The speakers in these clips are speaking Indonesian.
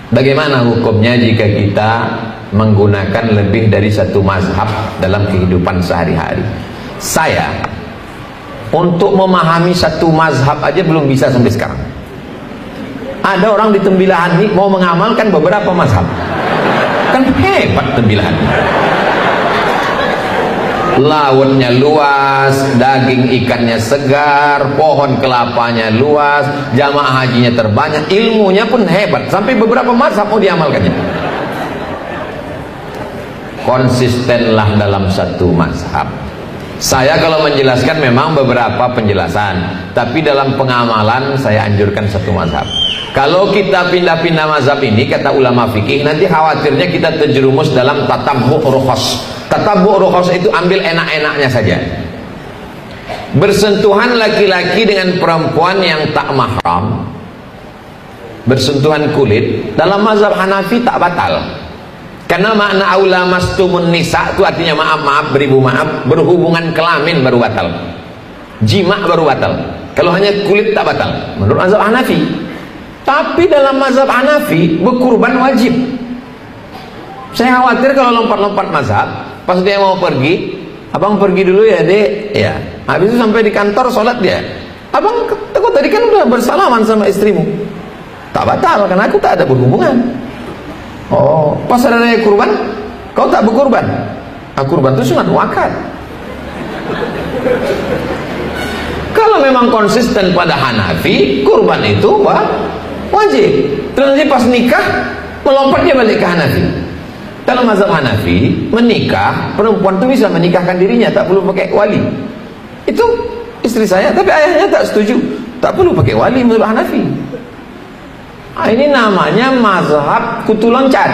Bagaimana hukumnya jika kita menggunakan lebih dari satu mazhab dalam kehidupan sehari-hari? Saya untuk memahami satu mazhab aja belum bisa sampai sekarang. Ada orang di Tembilahan ini mau mengamalkan beberapa mazhab. Kan hebat Tembilahan. Lautnya luas, daging ikannya segar, pohon kelapanya luas, jamaah hajinya terbanyak, ilmunya pun hebat, sampai beberapa mazhab mau diamalkannya. Konsistenlah dalam satu mazhab. Saya kalau menjelaskan memang beberapa penjelasan, tapi dalam pengamalan saya anjurkan satu mazhab. Kalau kita pindah-pindah mazhab ini, kata ulama fikih, nanti khawatirnya kita terjerumus dalam tatabbu' rukhas. Tatabbu' rukhas itu ambil enak-enaknya saja. Bersentuhan laki-laki dengan perempuan yang tak mahram, bersentuhan kulit, dalam mazhab Hanafi tak batal. Karena makna aula mastumun nisa itu artinya maaf, beribu maaf, berhubungan kelamin baru batal, jima baru batal. Kalau hanya kulit tak batal menurut mazhab Hanafi. Tapi dalam mazhab Hanafi berkurban wajib. Saya khawatir kalau lompat-lompat mazhab, pas dia mau pergi, abang pergi dulu ya dek, ya. Habis itu sampai di kantor sholat dia, abang kok tadi kan udah bersalaman sama istrimu. Tak batal karena aku tak ada berhubungan. Oh, pas ada raya kurban, kau tak berkurban. Kurban itu sunat muakkad. Kalau memang konsisten pada Hanafi, kurban itu wajib. Terus nanti pas nikah melompat dia balik ke Hanafi. Dalam mazhab Hanafi, menikah perempuan itu bisa menikahkan dirinya, tak perlu pakai wali. Itu istri saya, tapi ayahnya tak setuju, tak perlu pakai wali menurut Hanafi. Ini namanya mazhab kutu loncat.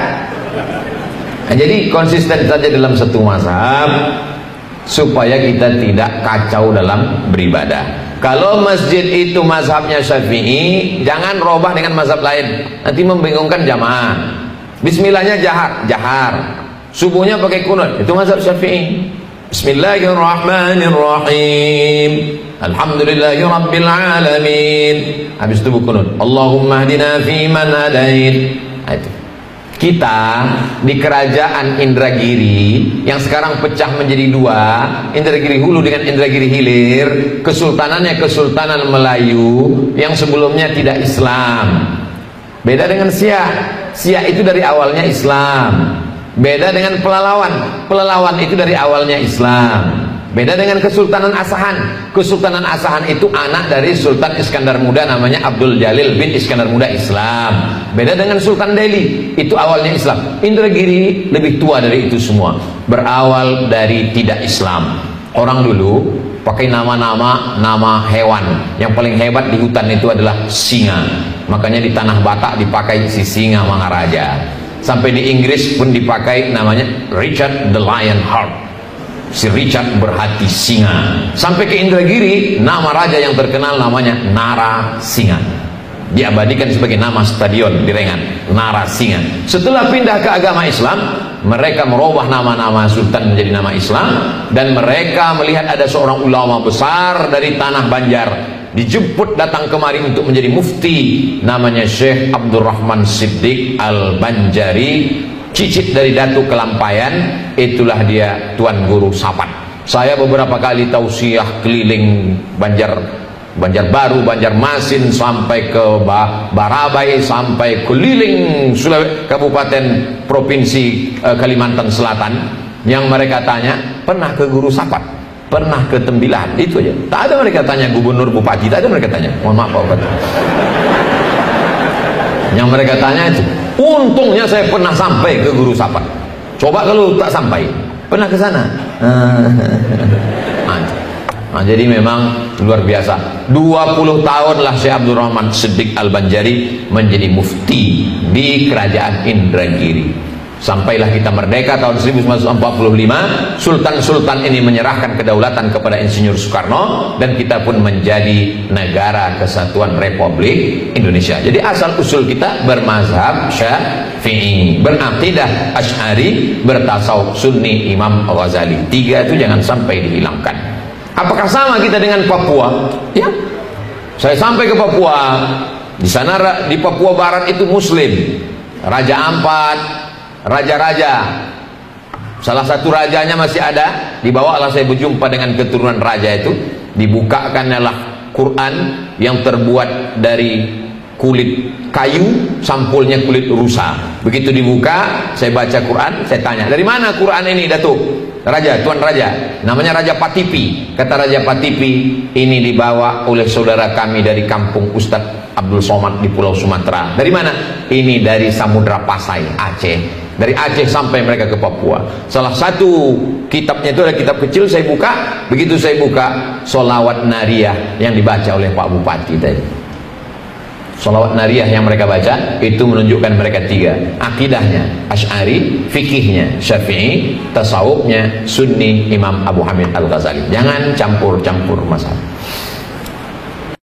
Jadi konsisten saja dalam satu mazhab supaya kita tidak kacau dalam beribadah. Kalau masjid itu mazhabnya Syafi'i, jangan robah dengan mazhab lain, nanti membingungkan jamaah. Bismillahnya jahar, subuhnya pakai kunut, itu mazhab Syafi'i. Bismillahirrahmanirrahim, alhamdulillahi rabbil alamin, habis itu kunut, Allahumma hdina fiman hadait. Itu kita di kerajaan Indragiri yang sekarang pecah menjadi dua, Indragiri Hulu dengan Indragiri Hilir. Kesultanannya Kesultanan Melayu yang sebelumnya tidak Islam. Beda dengan Siak. Siak itu dari awalnya Islam. Beda dengan Pelalawan. Pelalawan itu dari awalnya Islam. Beda dengan Kesultanan Asahan. Kesultanan Asahan itu anak dari Sultan Iskandar Muda, namanya Abdul Jalil bin Iskandar Muda, Islam. Beda dengan Sultan Delhi, itu awalnya Islam. Indragiri lebih tua dari itu semua, berawal dari tidak Islam. Orang dulu pakai nama hewan. Yang paling hebat di hutan itu adalah singa. Makanya di tanah Batak dipakai si singa Mangaraja. Sampai di Inggris pun dipakai namanya Richard the Lionheart, si Richard berhati singa. Sampai ke Indragiri, nama raja yang terkenal namanya Narasinga, diabadikan sebagai nama stadion di Rengan, Narasinga. Setelah pindah ke agama Islam, mereka merubah nama-nama sultan menjadi nama Islam, dan mereka melihat ada seorang ulama besar dari tanah Banjar dijemput datang kemari untuk menjadi mufti, namanya Syekh Abdurrahman Siddiq Al-Banjari, cicit dari Datuk Kelampayan. Itulah dia Tuan Guru Sapat. Saya beberapa kali tausiah keliling Banjarbaru, Banjarmasin, sampai ke Barabai, sampai keliling Kabupaten Provinsi Kalimantan Selatan. Yang mereka tanya, pernah ke Guru Sapat? Pernah ke Tembilahan? Itu aja. Tak ada mereka tanya gubernur, bupati, tak ada mereka tanya. Mohon maaf Pak Bupati. Yang mereka tanya itu, untungnya saya pernah sampai ke Guru Sapat. Coba kalau tak sampai, pernah ke sana. Jadi memang luar biasa. 20 tahun lah Syekh Abdurrahman Siddiq Al-Banjari menjadi mufti di kerajaan Indragiri. Sampailah kita merdeka tahun 1945. Sultan-sultan ini menyerahkan kedaulatan kepada Insinyur Soekarno, dan kita pun menjadi negara kesatuan Republik Indonesia. Jadi asal usul kita bermazhab Syafi'i, beraqidah Asy'ari, bertasawuf Sunni Imam Ghazali. Tiga itu jangan sampai dihilangkan. Apakah sama kita dengan Papua? Ya, saya sampai ke Papua. Di sana, di Papua Barat itu Muslim. Raja Ampat, raja-raja. Salah satu rajanya masih ada, dibawalah saya berjumpa dengan keturunan raja itu, dibukakanlah Quran yang terbuat dari kulit kayu, sampulnya kulit rusa. Begitu dibuka, saya baca Quran, saya tanya, dari mana Quran ini Datuk? Raja, Tuan Raja, namanya Raja Patipi. Kata Raja Patipi, ini dibawa oleh saudara kami dari kampung Ustadz Abdul Somad di Pulau Sumatera. Dari mana? Ini dari Samudra Pasai, Aceh. Dari Aceh sampai mereka ke Papua. Salah satu kitabnya itu adalah kitab kecil, saya buka. Begitu saya buka, Sholawat Nariyah yang dibaca oleh Pak Bupati tadi. Sholawat Nariyah yang mereka baca itu menunjukkan mereka tiga, akidahnya Asy'ari, fikihnya Syafi'i, tasawufnya Sunni Imam Abu Hamid Al-Ghazali. Jangan campur-campur masalah.